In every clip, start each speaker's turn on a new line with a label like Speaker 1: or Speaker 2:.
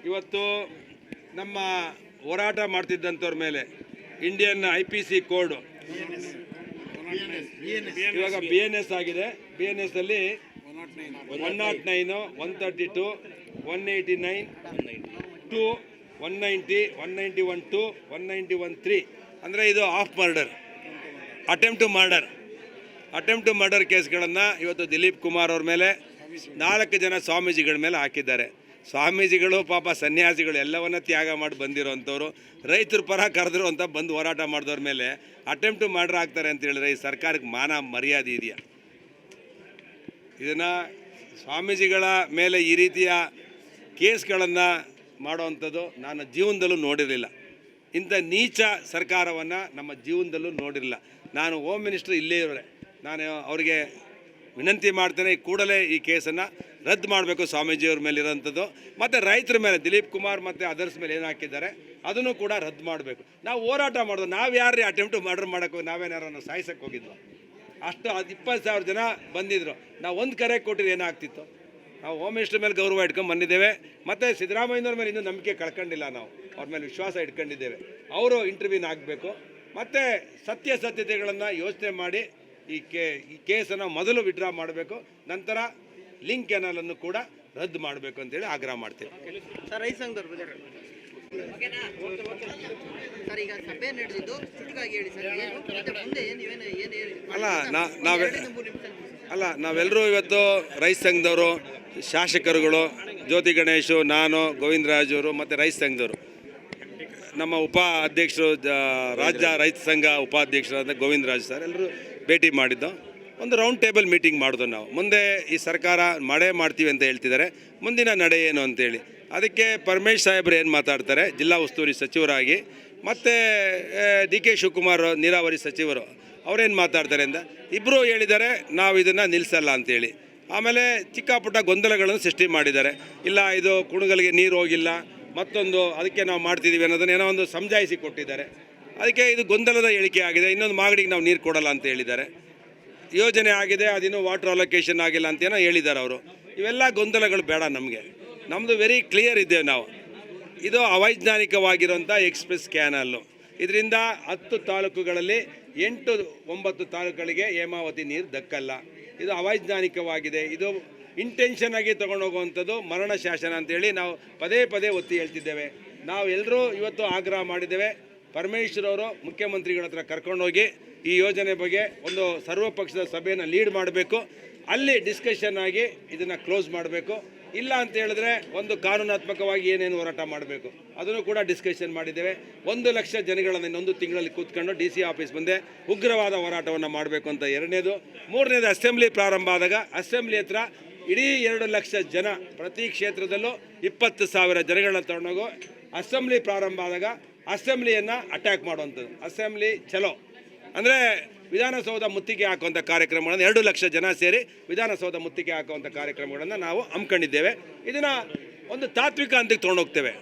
Speaker 1: ಇವತ್ತು ನಮ್ಮ ಹೋರಾಟ ಮಾಡ್ತಿದ್ದಂಥವ್ರ ಮೇಲೆ ಇಂಡಿಯನ್ IPC ಕೋಡ್ ಇವಾಗ BNS ಆಗಿದೆ. BNS ಅಲ್ಲಿ 109, 132, 189, 2, 190, 191, 2, 191, 3 ಅಂದರೆ ಇದು of murder, attempt to murder ಕೇಸ್ಗಳನ್ನು ಇವತ್ತು ದಿಲೀಪ್ ಕುಮಾರ್ ಅವ್ರ ಮೇಲೆ 4 ಜನ ಸ್ವಾಮೀಜಿಗಳ ಮೇಲೆ ಹಾಕಿದ್ದಾರೆ. ಸ್ವಾಮೀಜಿಗಳು ಪಾಪ ಸನ್ಯಾಸಿಗಳು ಎಲ್ಲವನ್ನ ತ್ಯಾಗ ಮಾಡಿ ಬಂದಿರೋವಂಥವ್ರು, ರೈತರ ಪರ ಕರೆದ್ರು ಅಂತ ಬಂದು ಹೋರಾಟ ಮಾಡಿದವ್ರ ಮೇಲೆ ಅಟೆಂಪ್ಟ್ ಟು ಮರ್ಡರ್ ಆಗ್ತಾರೆ ಅಂತ ಹೇಳಿದ್ರೆ ಈ ಸರ್ಕಾರಕ್ಕೆ ಮಾನ ಮರ್ಯಾದೆ ಇದೆಯಾ? ಇದನ್ನು ಸ್ವಾಮೀಜಿಗಳ ಮೇಲೆ ಈ ರೀತಿಯ ಕೇಸ್ಗಳನ್ನು ಮಾಡೋವಂಥದ್ದು ನಾನು ಜೀವನದಲ್ಲೂ ನೋಡಿರಲಿಲ್ಲ. ಇಂಥ ನೀಚ ಸರ್ಕಾರವನ್ನು ನಮ್ಮ ಜೀವನದಲ್ಲೂ ನೋಡಿರಲಿಲ್ಲ. ನಾನು ಹೋಮ್ ಮಿನಿಸ್ಟರ್ ಇಲ್ಲೇ ಇರೋರೆ, ನಾನು ಅವರಿಗೆ ವಿನಂತಿ ಮಾಡ್ತೇನೆ, ಕೂಡಲೇ ಈ ಕೇಸನ್ನು ರದ್ದು ಮಾಡಬೇಕು ಸ್ವಾಮೀಜಿಯವ್ರ ಮೇಲೆ ಇರೋಂಥದ್ದು. ಮತ್ತು ರೈತರ ಮೇಲೆ ದಿಲೀಪ್ ಕುಮಾರ್ ಮತ್ತು ಅದರ್ಸ್ ಮೇಲೆ ಏನು ಹಾಕಿದ್ದಾರೆ ಅದನ್ನು ಕೂಡ ರದ್ದು ಮಾಡಬೇಕು. ನಾವು ಹೋರಾಟ ಮಾಡೋದು, ನಾವು ಯಾರು ಅಟೆಂಪ್ಟ್ ಮರ್ಡರ್ ಮಾಡೋಕ್ಕೆ ನಾವೇನಾರು ಸಾಯಿಸೋಕ್ಕೆ ಹೋಗಿದ್ವು? ಅಷ್ಟು 20,000 ಜನ ಬಂದಿದ್ದರು. ನಾವು ಒಂದು ಕರೆ ಕೊಟ್ಟಿದ್ರೆ ಏನಾಗ್ತಿತ್ತು? ನಾವು ಹೋಮ್ ಮಿನಿಸ್ಟರ್ ಮೇಲೆ ಗೌರವ ಇಟ್ಕೊಂಡು ಬಂದಿದ್ದೇವೆ. ಮತ್ತು ಸಿದ್ದರಾಮಯ್ಯನವ್ರ ಮೇಲೆ ಇನ್ನೂ ನಂಬಿಕೆ ಕಳ್ಕೊಂಡಿಲ್ಲ, ನಾವು ಅವ್ರ ಮೇಲೆ ವಿಶ್ವಾಸ ಇಟ್ಕೊಂಡಿದ್ದೇವೆ. ಅವರು ಇಂಟರ್ವ್ಯೂನ್ ಆಗಬೇಕು ಮತ್ತು ಸತ್ಯತೆಗಳನ್ನು ಯೋಚನೆ ಮಾಡಿ ಈ ಕೇಸನ್ನು ಮೊದಲು ವಿಡ್ರಾ ಮಾಡಬೇಕು, ನಂತರ ಲಿಂಕ್ ಕೆನಲನ್ನು ಕೂಡ ರದ್ದು ಮಾಡಬೇಕು ಅಂತೇಳಿ ಆಗ್ರಹ ಮಾಡ್ತೀವಿ. ನಾವೆಲ್ಲರೂ ಇವತ್ತು ರೈತ ಸಂಘದವರು, ಶಾಸಕರುಗಳು, ಜ್ಯೋತಿ ಗಣೇಶು, ನಾನು, ಗೋವಿಂದರಾಜವರು ಮತ್ತು ರೈತ ಸಂಘದವರು, ನಮ್ಮ ಅಧ್ಯಕ್ಷರು, ರಾಜ್ಯ ರೈತ ಸಂಘ ಉಪಾಧ್ಯಕ್ಷರಾದ ಗೋವಿಂದರಾಜ್ ಸರ್ ಎಲ್ಲರೂ ಭೇಟಿ ಮಾಡಿದ್ದು. ಒಂದು ರೌಂಡ್ ಟೇಬಲ್ ಮೀಟಿಂಗ್ ಮಾಡಿದ್ವು ನಾವು. ಮುಂದೆ ಈ ಸರ್ಕಾರ ಮಾಡ್ತೀವಿ ಅಂತ ಹೇಳ್ತಿದ್ದಾರೆ, ಮುಂದಿನ ನಡೆ ಏನು ಅಂತೇಳಿ. ಅದಕ್ಕೆ ಪರಮೇಶ್ ಸಾಹೇಬ್ರು ಏನು ಮಾತಾಡ್ತಾರೆ, ಜಿಲ್ಲಾ ಉಸ್ತುವಾರಿ ಸಚಿವರಾಗಿ, ಮತ್ತು DK ಶಿವಕುಮಾರ್ ನೀರಾವರಿ ಸಚಿವರು ಅವರೇನು ಮಾತಾಡ್ತಾರೆ ಅಂತ ಇಬ್ಬರು ಹೇಳಿದ್ದಾರೆ, ನಾವು ಇದನ್ನು ನಿಲ್ಲಿಸಲ್ಲ ಅಂತೇಳಿ. ಆಮೇಲೆ ಚಿಕ್ಕ ಪುಟ್ಟ ಗೊಂದಲಗಳನ್ನು ಸೃಷ್ಟಿ ಮಾಡಿದ್ದಾರೆ. ಇಲ್ಲ, ಇದು ಕುಣಗಲ್ಗೆ ನೀರು ಹೋಗಿಲ್ಲ, ಮತ್ತೊಂದು ಅದಕ್ಕೆ ನಾವು ಮಾಡ್ತಿದ್ದೀವಿ ಅನ್ನೋದನ್ನ ಏನೋ ಒಂದು ಸಮಜಾಯಿಸಿ ಕೊಟ್ಟಿದ್ದಾರೆ. ಅದಕ್ಕೆ ಇದು ಗೊಂದಲದ ಹೇಳಿಕೆ ಆಗಿದೆ. ಇನ್ನೊಂದು ಮಾಗಡಿಗೆ ನಾವು ನೀರು ಕೊಡಲ್ಲ ಅಂತ ಹೇಳಿದ್ದಾರೆ. ಯೋಜನೆ ಆಗಿದೆ, ಅದಿನ್ನೂ ವಾಟರ್ ಅಲೋಕೇಶನ್ ಆಗಿಲ್ಲ ಅಂತೇನೋ ಹೇಳಿದ್ದಾರೆ ಅವರು. ಇವೆಲ್ಲ ಗೊಂದಲಗಳು ಬೇಡ ನಮಗೆ. ನಮ್ಮದು ವೆರಿ ಕ್ಲಿಯರ್ ಇದ್ದೇವೆ ನಾವು. ಇದು ಅವೈಜ್ಞಾನಿಕವಾಗಿರುವಂಥ ಎಕ್ಸ್ಪ್ರೆಸ್ ಕ್ಯಾನಲ್ಲು. ಇದರಿಂದ 10 ತಾಲೂಕುಗಳಲ್ಲಿ 8-9 ತಾಲೂಕುಗಳಿಗೆ ಹೇಮಾವತಿ ನೀರು ದಕ್ಕಲ್ಲ. ಇದು ಅವೈಜ್ಞಾನಿಕವಾಗಿದೆ. ಇದು ಇಂಟೆನ್ಷನ್ ಆಗಿ ತೊಗೊಂಡೋಗುವಂಥದ್ದು ಮರಣ ಶಾಸನ ಅಂತೇಳಿ ನಾವು ಪದೇ ಒತ್ತಿ ಹೇಳ್ತಿದ್ದೇವೆ. ನಾವು ಎಲ್ಲರೂ ಇವತ್ತು ಆಗ್ರಹ ಮಾಡಿದ್ದೇವೆ. ಪರಮೇಶ್ವರ್ ಮುಖ್ಯಮಂತ್ರಿಗಳ ಹತ್ರ ಕರ್ಕೊಂಡೋಗಿ ಈ ಯೋಜನೆ ಬಗ್ಗೆ ಒಂದು ಸರ್ವಪಕ್ಷದ ಸಭೆಯನ್ನು ಲೀಡ್ ಮಾಡಬೇಕು. ಅಲ್ಲಿ ಡಿಸ್ಕಷನ್ ಆಗಿ ಇದನ್ನು ಕ್ಲೋಸ್ ಮಾಡಬೇಕು. ಇಲ್ಲ ಅಂತ ಹೇಳಿದ್ರೆ ಒಂದು ಕಾನೂನಾತ್ಮಕವಾಗಿ ಏನೇನು ಹೋರಾಟ ಮಾಡಬೇಕು ಅದನ್ನು ಕೂಡ ಡಿಸ್ಕಷನ್ ಮಾಡಿದ್ದೇವೆ. 1 ಲಕ್ಷ ಜನಗಳನ್ನು ಇನ್ನೊಂದು ತಿಂಗಳಲ್ಲಿ ಕೂತ್ಕೊಂಡು DC ಆಫೀಸ್ ಮುಂದೆ ಉಗ್ರವಾದ ಹೋರಾಟವನ್ನು ಮಾಡಬೇಕು ಅಂತ ಎರಡನೇದು. ಮೂರನೇದು, ಅಸೆಂಬ್ಲಿ ಪ್ರಾರಂಭ ಆದಾಗ ಅಸೆಂಬ್ಲಿ ಹತ್ರ ಇಡೀ 2 ಲಕ್ಷ ಜನ, ಪ್ರತಿ ಕ್ಷೇತ್ರದಲ್ಲೂ 20,000 ಜನಗಳನ್ನ ತಗೊಂಡೋಗು. ಅಸೆಂಬ್ಲಿ ಪ್ರಾರಂಭ ಆದಾಗ ಅಸೆಂಬ್ಲಿಯನ್ನು ಅಟ್ಯಾಕ್ ಮಾಡುವಂಥದ್ದು. ಅಸೆಂಬ್ಲಿ ಚಲೋ ಅಂದರೆ ವಿಧಾನಸೌಧ ಮುತ್ತಿಗೆ ಹಾಕುವಂಥ ಕಾರ್ಯಕ್ರಮಗಳನ್ನು 2 ಲಕ್ಷ ಜನ ಸೇರಿ ವಿಧಾನಸೌಧ ಮುತ್ತಿಗೆ ಹಾಕುವಂಥ ಕಾರ್ಯಕ್ರಮಗಳನ್ನು ನಾವು ಹಮ್ಮಿಕೊಂಡಿದ್ದೇವೆ. ಇದನ್ನು ಒಂದು ತಾತ್ವಿಕ ಹಂತಕ್ಕೆ ತೊಗೊಂಡೋಗ್ತೇವೆ.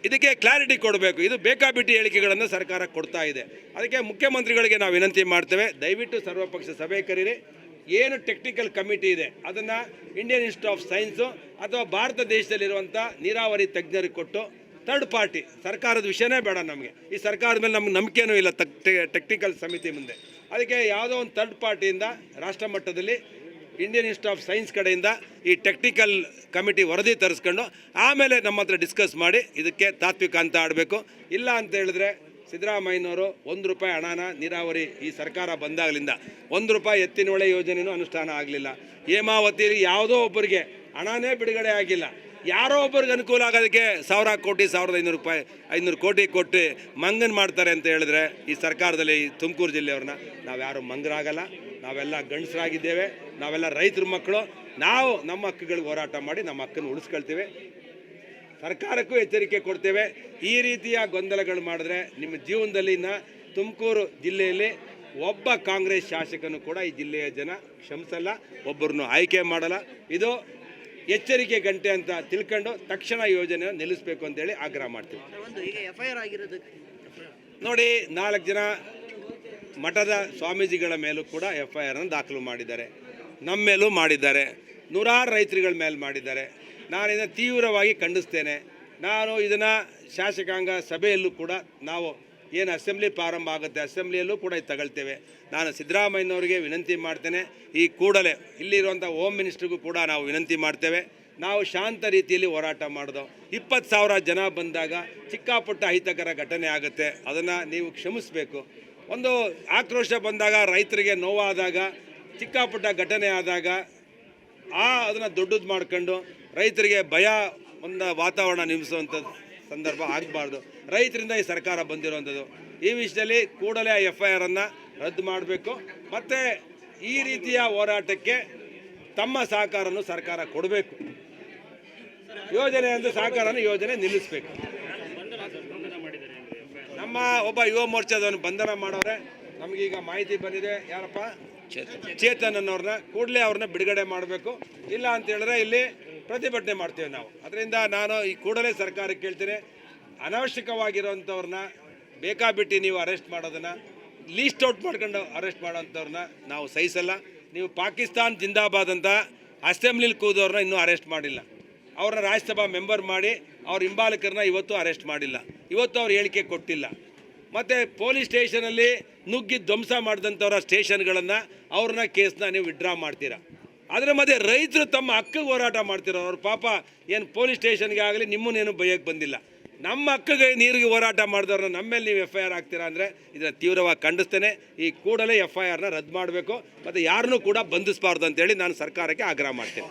Speaker 1: ಇದಕ್ಕೆ ಕ್ಲಾರಿಟಿ ಕೊಡಬೇಕು. ಇದು ಬೇಕಾಬಿಟ್ಟಿ ಹೇಳಿಕೆಗಳನ್ನು ಸರ್ಕಾರ ಕೊಡ್ತಾ ಇದೆ. ಅದಕ್ಕೆ ಮುಖ್ಯಮಂತ್ರಿಗಳಿಗೆ ನಾವು ವಿನಂತಿ ಮಾಡ್ತೇವೆ, ದಯವಿಟ್ಟು ಸರ್ವಪಕ್ಷ ಸಭೆ ಕರೀರಿ. ಏನು ಟೆಕ್ನಿಕಲ್ ಕಮಿಟಿ ಇದೆ ಅದನ್ನು ಇಂಡಿಯನ್ ಇನ್ಸ್ಟಿಟ್ಯೂಟ್ ಆಫ್ ಸೈನ್ಸು ಅಥವಾ ಭಾರತ ದೇಶದಲ್ಲಿರುವಂಥ ನೀರಾವರಿ ತಜ್ಞರಿಗೆ ಕೊಟ್ಟು, ಥರ್ಡ್ ಪಾರ್ಟಿ, ಸರ್ಕಾರದ ವಿಷಯನೇ ಬೇಡ ನಮಗೆ. ಈ ಸರ್ಕಾರದ ಮೇಲೆ ನಮ್ಗೆ ನಂಬಿಕೆನೂ ಇಲ್ಲ ಟೆಕ್ನಿಕಲ್ ಸಮಿತಿ ಮುಂದೆ. ಅದಕ್ಕೆ ಯಾವುದೋ ಒಂದು ಥರ್ಡ್ ಪಾರ್ಟಿಯಿಂದ ರಾಷ್ಟ್ರ ಮಟ್ಟದಲ್ಲಿ ಇಂಡಿಯನ್ ಇನ್ಸ್ಟಿಟ್ಯೂಟ್ ಆಫ್ ಸೈನ್ಸ್ ಕಡೆಯಿಂದ ಈ ಟೆಕ್ನಿಕಲ್ ಕಮಿಟಿ ವರದಿ ತರಿಸ್ಕೊಂಡು ಆಮೇಲೆ ನಮ್ಮ ಹತ್ರ ಡಿಸ್ಕಸ್ ಮಾಡಿ ಇದಕ್ಕೆ ತಾತ್ವಿಕ ಅಂತ ಆಡಬೇಕು. ಇಲ್ಲ ಅಂತ ಹೇಳಿದ್ರೆ ಸಿದ್ದರಾಮಯ್ಯನವರು ₹1 ಹಣನ ನೀರಾವರಿ ಈ ಸರ್ಕಾರ ಬಂದಾಗಲಿಂದ ₹1 ಎತ್ತಿನ ಹೊಳೆ ಯೋಜನೆಯೂ ಅನುಷ್ಠಾನ ಆಗಲಿಲ್ಲ. ಹೇಮಾವತಿಯಲ್ಲಿ ಯಾವುದೋ ಒಬ್ಬರಿಗೆ ಹಣನೇ ಬಿಡುಗಡೆ ಆಗಿಲ್ಲ. ಯಾರೋ ಒಬ್ಬರಿಗೆ ಅನುಕೂಲ ಆಗೋದಕ್ಕೆ 1,000 ಕೋಟಿ, 1,500 ಕೋಟಿ ಕೊಟ್ಟು ಮಂಗನ್ ಮಾಡ್ತಾರೆ ಅಂತ ಹೇಳಿದ್ರೆ ಈ ಸರ್ಕಾರದಲ್ಲಿ ತುಮಕೂರು ಜಿಲ್ಲೆಯವ್ರನ್ನ ನಾವು ಯಾರು ಮಂಗರಾಗಲ್ಲ. ನಾವೆಲ್ಲ ಗಂಡಸರಾಗಿದ್ದೇವೆ, ನಾವೆಲ್ಲ ರೈತರ ಮಕ್ಕಳು. ನಾವು ನಮ್ಮ ಹಕ್ಕುಗಳಿಗೆ ಹೋರಾಟ ಮಾಡಿ ನಮ್ಮ ಹಕ್ಕನ್ನು ಉಳಿಸ್ಕೊಳ್ತೀವಿ. ಸರ್ಕಾರಕ್ಕೂ ಎಚ್ಚರಿಕೆ ಕೊಡ್ತೇವೆ, ಈ ರೀತಿಯ ಗೊಂದಲಗಳು ಮಾಡಿದ್ರೆ ನಿಮ್ಮ ಜೀವನದಲ್ಲಿ ತುಮಕೂರು ಜಿಲ್ಲೆಯಲ್ಲಿ ಒಬ್ಬ ಕಾಂಗ್ರೆಸ್ ಶಾಸಕನು ಕೂಡ ಈ ಜಿಲ್ಲೆಯ ಜನ ಕ್ಷಮಿಸಲ್ಲ, ಒಬ್ಬರನ್ನು ಆಯ್ಕೆ ಮಾಡಲ್ಲ. ಇದು ಎಚ್ಚರಿಕೆ ಗಂಟೆ ಅಂತ ತಿಳ್ಕೊಂಡು ತಕ್ಷಣ ಯೋಜನೆ ನಿಲ್ಲಿಸಬೇಕು ಅಂತೇಳಿ ಆಗ್ರಹ ಮಾಡ್ತೀವಿ. ನೋಡಿ, 4 ಜನ ಮಠದ ಸ್ವಾಮೀಜಿಗಳ ಮೇಲೂ ಕೂಡ FIR ಅನ್ನು ದಾಖಲು ಮಾಡಿದ್ದಾರೆ, ನಮ್ಮ ಮೇಲೂ ಮಾಡಿದ್ದಾರೆ, ನೂರಾರು ರೈತರುಗಳ ಮೇಲೆ ಮಾಡಿದ್ದಾರೆ. ನಾನು ಇದನ್ನು ತೀವ್ರವಾಗಿ ಖಂಡಿಸ್ತೇನೆ. ನಾನು ಇದನ್ನು ಶಾಸಕಾಂಗ ಸಭೆಯಲ್ಲೂ ಕೂಡ ನಾವು ಏನು ಅಸೆಂಬ್ಲಿ ಪ್ರಾರಂಭ ಆಗುತ್ತೆ ಅಸೆಂಬ್ಲಿಯಲ್ಲೂ ಕೂಡ ಇದು ತಗೊಳ್ತೇವೆ. ನಾನು ಸಿದ್ದರಾಮಯ್ಯನವರಿಗೆ ವಿನಂತಿ ಮಾಡ್ತೇನೆ, ಈ ಕೂಡಲೇ ಇಲ್ಲಿರುವಂಥ ಹೋಮ್ ಮಿನಿಸ್ಟ್ರಿಗೂ ಕೂಡ ನಾವು ವಿನಂತಿ ಮಾಡ್ತೇವೆ. ನಾವು ಶಾಂತ ರೀತಿಯಲ್ಲಿ ಹೋರಾಟ ಮಾಡೋದು. 20,000 ಜನ ಬಂದಾಗ ಚಿಕ್ಕಾಪುಟ್ಟ ಅಹಿತಕರ ಘಟನೆ ಆಗುತ್ತೆ, ಅದನ್ನು ನೀವು ಕ್ಷಮಿಸಬೇಕು. ಒಂದು ಆಕ್ರೋಶ ಬಂದಾಗ, ರೈತರಿಗೆ ನೋವಾದಾಗ, ಚಿಕ್ಕಾಪುಟ್ಟ ಘಟನೆ ಆದಾಗ ಅದನ್ನು ದೊಡ್ಡದು ಮಾಡ್ಕೊಂಡು ರೈತರಿಗೆ ಭಯ ಒಂದು ವಾತಾವರಣ ನಿರ್ಮಿಸುವಂಥ ಸಂದರ್ಭ ಆಗಬಾರ್ದು. ರೈತರಿಂದ ಈ ಸರ್ಕಾರ ಬಂದಿರುವಂಥದ್ದು. ಈ ವಿಷಯದಲ್ಲಿ ಕೂಡಲೇ FIR ಅನ್ನು ರದ್ದು ಮಾಡಬೇಕು. ಮತ್ತು ಈ ರೀತಿಯ ಹೋರಾಟಕ್ಕೆ ತಮ್ಮ ಸಹಕಾರವನ್ನು ಸರ್ಕಾರ ಕೊಡಬೇಕು. ಯೋಜನೆ ಅಂದರೆ ಸಹಕಾರನ ಯೋಜನೆ ನಿಲ್ಲಿಸಬೇಕು. ನಮ್ಮ ಒಬ್ಬ ಯುವ ಮೋರ್ಚಾದವನು ಬಂಧನ ಮಾಡೋರೆ. ನಮಗೀಗ ಮಾಹಿತಿ ಬಂದಿದೆ, ಯಾರಪ್ಪ ಚೇತನ್ ಅನ್ನೋರನ್ನ ಕೂಡಲೇ ಅವ್ರನ್ನ ಬಿಡುಗಡೆ ಮಾಡಬೇಕು. ಇಲ್ಲ ಅಂತ ಹೇಳಿದ್ರೆ ಇಲ್ಲಿ ಪ್ರತಿಭಟನೆ ಮಾಡ್ತೇವೆ ನಾವು. ಅದರಿಂದ ನಾನು ಈ ಕೂಡಲೇ ಸರ್ಕಾರಕ್ಕೆ ಕೇಳ್ತೇನೆ, ಅನಾವಶ್ಯಕವಾಗಿರೋಂಥವ್ರನ್ನ ಬೇಕಾಬಿಟ್ಟು ನೀವು ಅರೆಸ್ಟ್ ಮಾಡೋದನ್ನು, ಲೀಸ್ಟ್ ಔಟ್ ಮಾಡ್ಕೊಂಡು ಅರೆಸ್ಟ್ ಮಾಡೋಂಥವ್ರನ್ನ ನಾವು ಸಹಿಸಲ್ಲ. ನೀವು ಪಾಕಿಸ್ತಾನ್ ಜಿಂದಾಬಾದ್ ಅಂತ ಅಸೆಂಬ್ಲಿಲಿ ಕೂದವ್ರನ್ನ ಇನ್ನೂ ಅರೆಸ್ಟ್ ಮಾಡಿಲ್ಲ. ಅವ್ರನ್ನ ರಾಜ್ಯಸಭಾ ಮೆಂಬರ್ ಮಾಡಿ ಅವ್ರ ಹಿಂಬಾಲಕರನ್ನ ಇವತ್ತು ಅರೆಸ್ಟ್ ಮಾಡಿಲ್ಲ. ಇವತ್ತು ಅವ್ರು ಹೇಳಿಕೆ ಕೊಟ್ಟಿಲ್ಲ. ಮತ್ತು ಪೊಲೀಸ್ ಸ್ಟೇಷನಲ್ಲಿ ನುಗ್ಗಿ ಧ್ವಂಸ ಮಾಡಿದಂಥವ್ರ ಸ್ಟೇಷನ್ಗಳನ್ನು ಅವ್ರನ್ನ ಕೇಸನ್ನ ನೀವು ವಿಡ್ರಾ ಮಾಡ್ತೀರಾ. ಅದರ ಮಧ್ಯೆ ರೈತರು ತಮ್ಮ ಹಕ್ಕಿಗೆ ಹೋರಾಟ ಮಾಡ್ತಿರೋ ಅವ್ರ ಪಾಪ ಏನು ಪೊಲೀಸ್ ಸ್ಟೇಷನ್ಗೆ ಆಗಲಿ ನಿಮ್ಮನ್ನೇನು ಬೈಯಕ್ಕೆ ಬಂದಿಲ್ಲ. ನಮ್ಮ ಹಕ್ಕಿಗೆ ನೀರಿಗೆ ಹೋರಾಟ ಮಾಡಿದವ್ರನ್ನ ನಮ್ಮ ಮೇಲೆ ನೀವು FIR ಆಗ್ತೀರಾ ಅಂದರೆ ಇದನ್ನು ತೀವ್ರವಾಗಿ ಖಂಡಿಸ್ತೇನೆ. ಈ ಕೂಡಲೇ FIRನ ರದ್ದು ಮಾಡಬೇಕು ಮತ್ತು ಯಾರನ್ನೂ ಕೂಡ ಬಂಧಿಸಬಾರ್ದು ಅಂತೇಳಿ ನಾನು ಸರ್ಕಾರಕ್ಕೆ ಆಗ್ರಹ ಮಾಡ್ತೇನೆ.